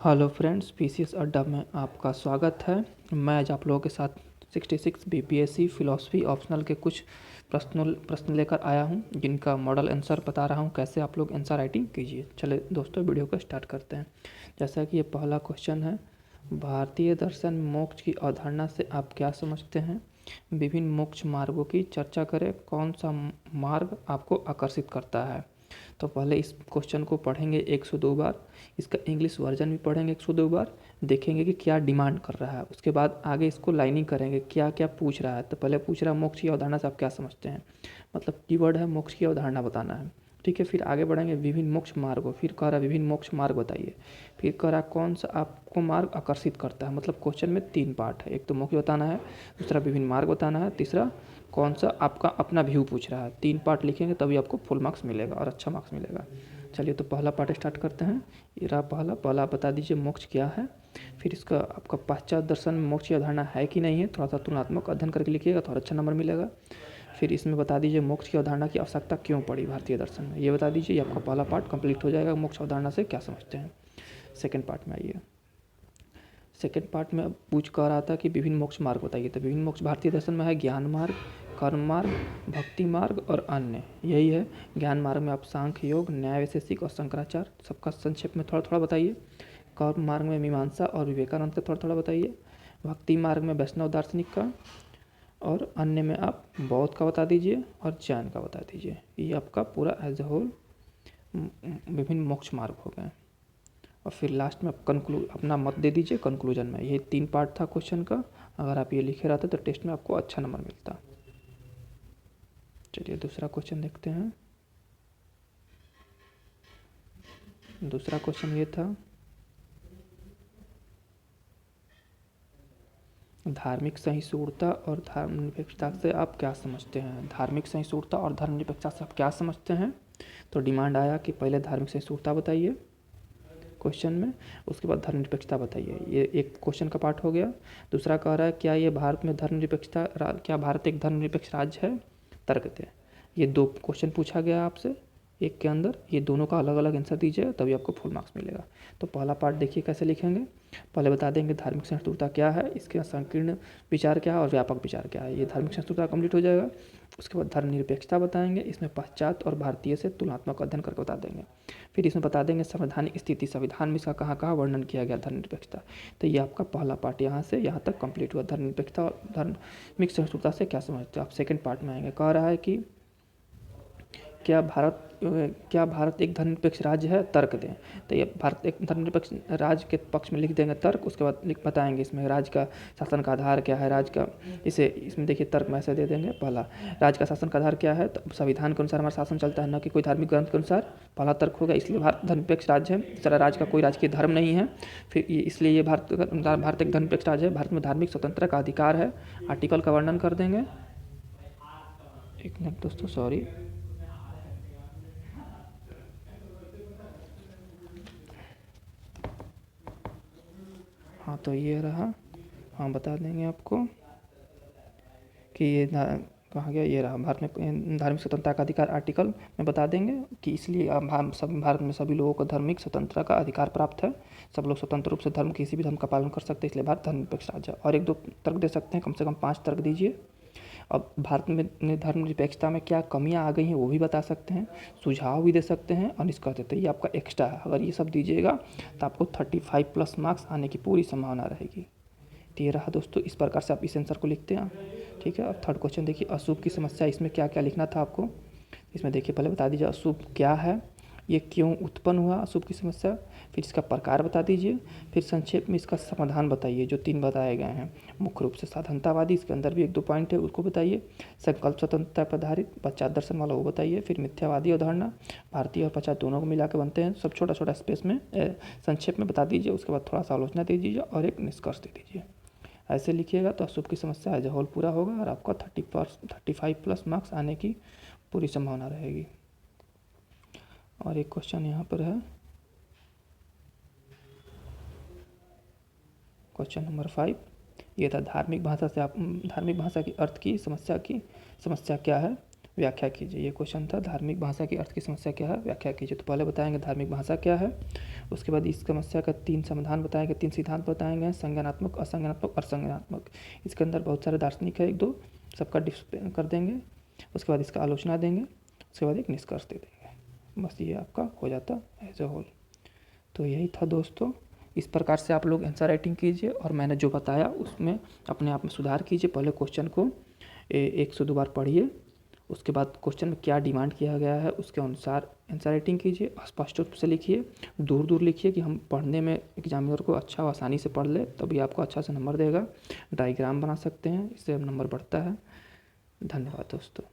Hello friends, PCS अड्डा में आपका स्वागत है। मैं आज आप लोगों के साथ 66 बीपीएससी फिलॉसफी ऑप्शनल के कुछ प्रश्न लेकर आया हूं, जिनका मॉडल आंसर बता रहा हूं कैसे आप लोग आंसर राइटिंग कीजिए। चलिए दोस्तों, वीडियो को स्टार्ट करते हैं। जैसा कि ये पहला क्वेश्चन है, भारतीय दर्शन में मोक्ष की अवधारणा से आप क्या समझते हैं? विभिन्न मोक्ष मार्गों की चर्चा करें। कौन सा मार्ग आपको आकर्षित करता है? तो पहले इस क्वेश्चन को पढ़ेंगे 102 बार, इसका इंग्लिश वर्जन भी पढ़ेंगे 102 बार, देखेंगे कि क्या डिमांड कर रहा है। उसके बाद आगे इसको लाइनिंग करेंगे, क्या क्या पूछ रहा है। तो पहले पूछ रहा है मोक्ष की अवधारणा से आप क्या समझते हैं, मतलब कीवर्ड है मोक्ष की अवधारणा बताना है। ठीक है, फिर आगे बढ़ेंगे विभिन्न मोक्ष मार्गों, फिर कह रहा है विभिन्न मोक्ष मार्ग बताइए, फिर कह रहा है कौन सा आपको मार्ग आकर्षित करता है। मतलब क्वेश्चन में 3 पार्ट है, एक तो मोक्ष बताना है, दूसरा विभिन्न मार्ग बताना है, तीसरा कौन सा आपका अपना व्यू पूछ रहा है। 3 पार्ट लिखेंगे तभी आपको फुल मार्क्स मिलेगा और अच्छा मार्क्स मिलेगा। चलिए तो पहला पार्ट स्टार्ट करते हैं। ये रहा पहला बता दीजिए मोक्ष क्या है। फिर इसका आपका पाश्चात्य दर्शन में मोक्ष की अवधारणा है कि नहीं है, थोड़ा सा तुलनात्मक अध्ययन करके लिखिएगा तो और अच्छा नंबर मिलेगा। फिर इसमें बता दीजिए मोक्ष की अवधारणा की आवश्यकता क्यों पड़ी भारतीय दर्शन में, ये बता दीजिए। ये आपका पहला पार्ट कंप्लीट हो जाएगा। मोक्ष अवधारणा से क्या समझते हैं। सेकेंड पार्ट में आइए। सेकेंड पार्ट में पूछ कर रहा था कि विभिन्न मोक्ष मार्ग बताइए। तो विभिन्न मोक्ष भारतीय दर्शन में है ज्ञान मार्ग, कर्म मार्ग, भक्ति मार्ग और अन्य। यही है। ज्ञान मार्ग में आप सांख्य योग, न्याय वैशेषिक और शंकराचार्य सबका संक्षेप में थोड़ा थोड़ा बताइए। कर्म मार्ग में मीमांसा और विवेकानंद का थोड़ा थोड़ा बताइए। भक्ति मार्ग में वैष्णव दार्शनिक का, और अन्य में आप बौद्ध का बता दीजिए और जैन का बता दीजिए। ये आपका पूरा एज ए होल विभिन्न मोक्ष मार्ग हो गए। और फिर लास्ट में आप अपना मत दे दीजिए कंक्लूजन में। ये 3 पार्ट था क्वेश्चन का। अगर आप ये लिखे रहते तो टेस्ट में आपको अच्छा नंबर मिलता। चलिए दूसरा क्वेश्चन देखते हैं। दूसरा क्वेश्चन ये था, धार्मिक सहिष्णुता और धर्मनिरपेक्षता से आप क्या समझते हैं? धार्मिक सहिष्णुता और धर्मनिरपेक्षता से आप क्या समझते हैं? तो डिमांड आया कि पहले धार्मिक सहिष्णुता बताइए क्वेश्चन में, उसके बाद धर्मनिरपेक्षता बताइए। ये एक क्वेश्चन का पार्ट हो गया। दूसरा कह रहा है क्या ये भारत में धर्मनिरपेक्षता, क्या भारत एक धर्मनिरपेक्ष राज्य है? तर्क दें। ये 2 क्वेश्चन पूछा गया आपसे एक के अंदर, ये दोनों का अलग अलग आंसर दीजिए तभी आपको फुल मार्क्स मिलेगा। तो पहला पार्ट देखिए कैसे लिखेंगे। पहले बता देंगे धार्मिक सहिष्णुता क्या है, इसके संकीर्ण विचार क्या है और व्यापक विचार क्या है। ये धार्मिक सहिष्णुता कंप्लीट हो जाएगा। उसके बाद धर्मनिरपेक्षता बताएंगे, इसमें पाश्चात्य और भारतीय से तुलनात्मक अध्ययन करके बता देंगे। फिर इसमें बता देंगे संवैधानिक स्थिति, संविधान में इसका कहाँ कहाँ वर्णन किया गया धर्मनिरपेक्षता। तो ये आपका पहला पार्ट यहाँ से यहाँ तक कंप्लीट हुआ। धर्मनिरपेक्षता और धार्मिक सहिष्णुता से क्या समझते हो आप? सेकंड पार्ट में आएंगे। कह रहा है कि क्या भारत एक धर्मनिरपेक्ष राज्य है? तर्क दें। तो ये भारत एक धर्मनिरपेक्ष राज्य के पक्ष में लिख देंगे तर्क। उसके बाद बताएंगे इसमें राज्य का शासन का आधार क्या है, राज्य का इसमें देखिए तर्क में ऐसे दे देंगे। पहला, राज्य का शासन का आधार क्या है? तो संविधान के अनुसार हमारा शासन चलता है, न कि कोई धार्मिक ग्रंथ के अनुसार। पहला तर्क हो गया, इसलिए भारत धर्मनिरपेक्ष राज्य है। दूसरा, राज्य का कोई राजकीय धर्म नहीं है, फिर इसलिए ये भारत एक धर्मनिरपेक्ष राज्य है। भारत में धार्मिक स्वतंत्रता का अधिकार है। आर्टिकल का वर्णन कर देंगे। एक मिनट दोस्तों, सॉरी। हाँ तो ये रहा। हाँ बता देंगे आपको कि ये कहाँ गया, ये रहा। भारत में धार्मिक स्वतंत्रता का अधिकार आर्टिकल में बता देंगे कि इसलिए भारत में सभी लोगों को धार्मिक स्वतंत्रता का अधिकार प्राप्त है। सब लोग स्वतंत्र रूप से किसी भी धर्म का पालन कर सकते हैं, इसलिए भारत धर्मनिरपेक्ष राज्य है। और 1-2 तर्क दे सकते हैं, कम से कम 5 तर्क दीजिए। अब भारत में धर्मनिरपेक्षता में क्या कमियां आ गई हैं वो भी बता सकते हैं, सुझाव भी दे सकते हैं और निष्कर्ष देते हैं। ये आपका एक्स्ट्रा है। अगर ये सब दीजिएगा तो आपको 35+ मार्क्स आने की पूरी संभावना रहेगी। तो ये रहा दोस्तों, इस प्रकार से आप इस आंसर को लिखते हैं। ठीक है, अब थर्ड क्वेश्चन देखिए, अशुभ की समस्या। इसमें क्या क्या लिखना था आपको, इसमें देखिए पहले बता दीजिए अशुभ क्या है, ये क्यों उत्पन्न हुआ अशुभ की समस्या, फिर इसका प्रकार बता दीजिए, फिर संक्षेप में इसका समाधान बताइए जो 3 बताए गए हैं। मुख्य रूप से साधनतावादी, इसके अंदर भी 1-2 पॉइंट है उसको बताइए। संकल्प स्वतंत्रता पर आधारित पाश्चात्य दर्शन वाला वो बताइए। फिर मिथ्यावादी अवधारणा, भारतीय और पाश्चात्य दोनों को मिला के बनते हैं। सब छोटा छोटा स्पेस में संक्षेप में बता दीजिए। उसके बाद थोड़ा सा आलोचना दे दीजिए और एक निष्कर्ष दे दीजिए। ऐसे लिखिएगा तो अशुभ की समस्या एज ए होल पूरा होगा और आपका 35+ मार्क्स आने की पूरी संभावना रहेगी। और एक क्वेश्चन यहाँ पर है, क्वेश्चन नंबर 5। ये था धार्मिक भाषा से आप धार्मिक भाषा की अर्थ की समस्या क्या है। व्याख्या कीजिए। ये क्वेश्चन था, धार्मिक भाषा की अर्थ की समस्या क्या है, व्याख्या कीजिए। तो पहले बताएंगे धार्मिक भाषा क्या है, उसके बाद इस समस्या का 3 समाधान बताएंगे, 3 सिद्धांत बताएंगे, संज्ञानात्मक, असंज्ञानात्मक और संज्ञानात्मक। इसके अंदर बहुत सारे दार्शनिक है, 1-2 सबका डिस्प्ले कर देंगे। उसके बाद इसका आलोचना देंगे, उसके बाद एक निष्कर्ष दे देंगे। बस ये आपका हो जाता एज ए होल। तो यही था दोस्तों, इस प्रकार से आप लोग आंसर राइटिंग कीजिए और मैंने जो बताया उसमें अपने आप में सुधार कीजिए। पहले क्वेश्चन को 1 से 2 बार पढ़िए, उसके बाद क्वेश्चन में क्या डिमांड किया गया है उसके अनुसार आंसर राइटिंग कीजिए, स्पष्ट रूप से लिखिए, दूर दूर लिखिए कि हम पढ़ने में एग्जामिनर को अच्छा आसानी से पढ़ ले, तभी आपको अच्छा से नंबर देगा। डायग्राम बना सकते हैं, इससे नंबर बढ़ता है। धन्यवाद दोस्तों।